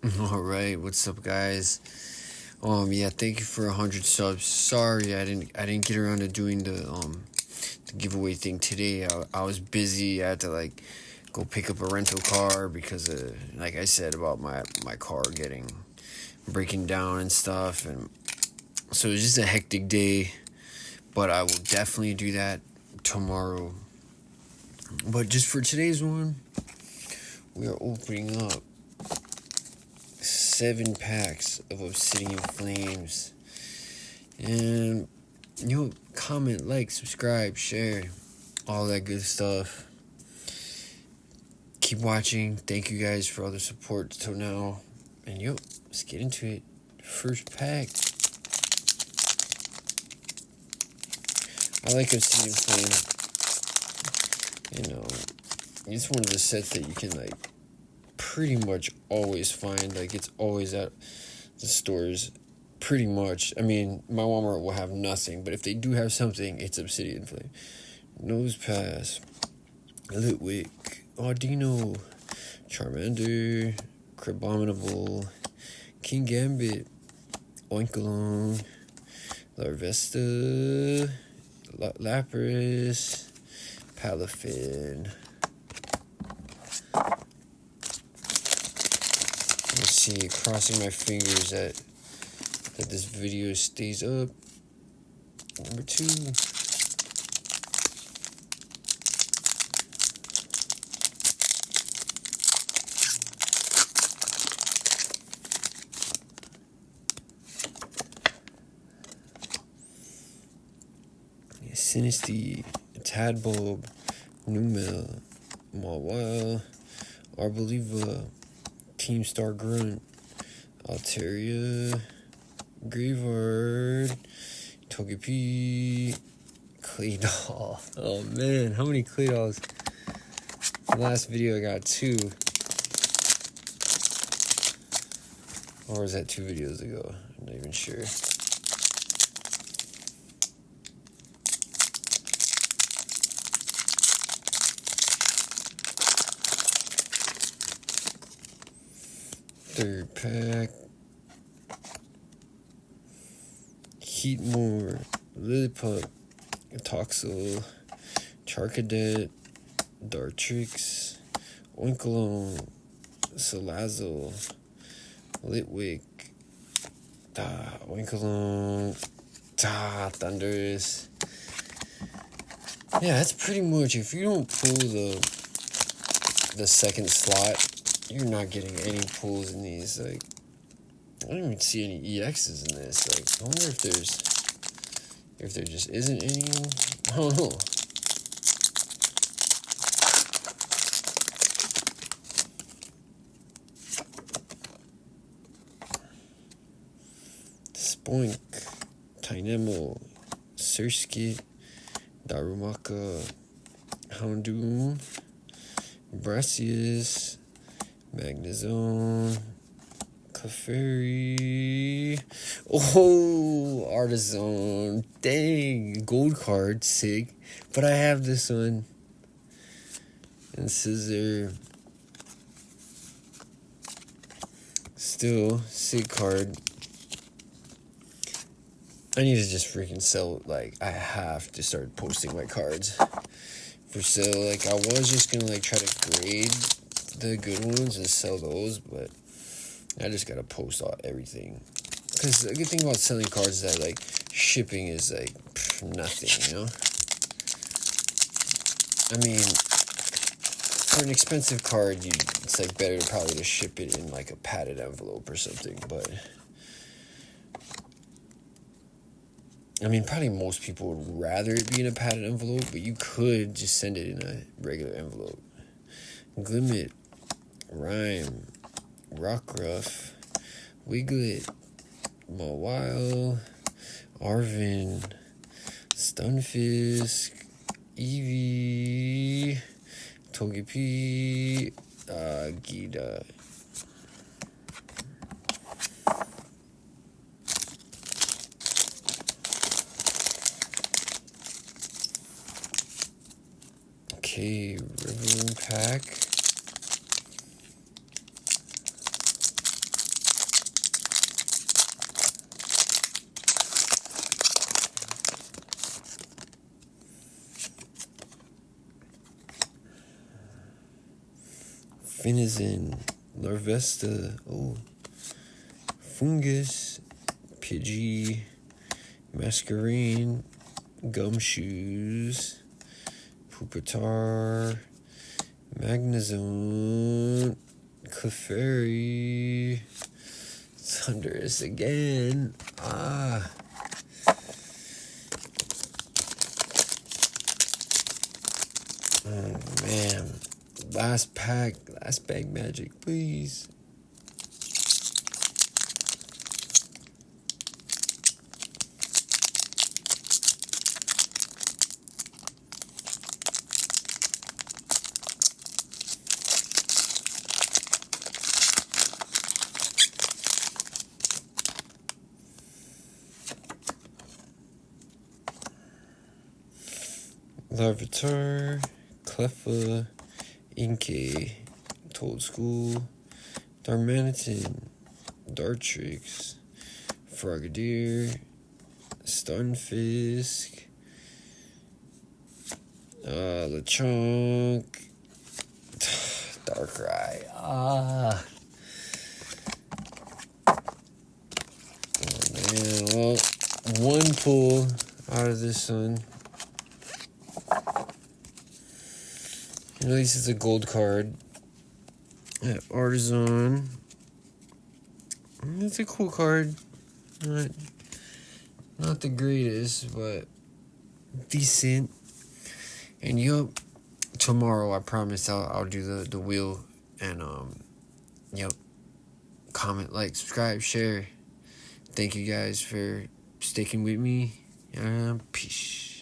All right, what's up, guys? Yeah, thank you for 100 subs. Sorry, I didn't get around to doing the giveaway thing today. I was busy. I had to go pick up a rental car because like I said about my car breaking down and stuff, and so it was just a hectic day. But I will definitely do that tomorrow. But just for today's one, we are opening up 7 packs of Obsidian Flames. And comment, like, subscribe, share, all that good stuff. Keep watching. Thank you guys for all the support till now. And let's get into it. First pack. I like Obsidian Flame. It's one of the sets that you can pretty much always find. It's always at the stores, pretty much. I mean, my Walmart will have nothing, but if they do have something, it's Obsidian Flame. Nose Pass, Litwick, Audino, Charmander, Crabominable, King Gambit, Oinkalong, Larvesta, Lapras, Palafin. Let's see, crossing my fingers that this video stays up. Number 2. Sinistea, Tadbulb, Numel, Mawile, Arboliva, Team Star Grunt, Altaria, Graveyard, Togepi, Claydol. Oh man, how many Claydolls? The last video I got 2. Or was that 2 videos ago? I'm not even sure. Third pack. Heatmore, Lillipup, Toxel, Charcadet, Dartrix, Oinkalong, Salazzle, Litwick, Oinkalong, Thundurus. Yeah, that's pretty much, if you don't pull the second slot, you're not getting any pulls in these. I don't even see any EXs in this. I wonder if there just isn't any. I don't know. Spoink, Tynamo, Surskit, Darumaka, Houndoom, Brassius, Magnezone, Clefairy. Oh, Artisan. Dang, gold card, sick. But I have this one. And Scissor. Still, sick card. I need to just freaking sell. I have to start posting my cards for sale. I was just gonna try to grade the good ones and sell those, but I just gotta post everything. Because the good thing about selling cards is that shipping is nothing, I mean, for an expensive card, it's better to probably just ship it in a padded envelope or something. But I mean, probably most people would rather it be in a padded envelope, but you could just send it in a regular envelope. Glimmet, Rhyme, Rockruff, Wiglet, Mawile, Arvin, Stunfisk, Eevee, Togepi, Gita. Okay, River pack. Finizen, Larvesta, oh, Fungus, Pidgey, Masquerain, Gumshoes, Pupitar, Magnezone, Clefairy, Thundurus again. Oh man. Last bag magic, please. Larvitar, Cleffa, Inkay, Toadschool, Darmanitan, Dartrix, Frogadier, Stunfisk, Lechonk, Darkrai. Oh man, well, one pull out of this one. At least it's a gold card. Artisan. It's a cool card. Not the greatest, but decent. And yup, tomorrow I promise I'll do the wheel and yup. Comment, like, subscribe, share. Thank you guys for sticking with me. Peace.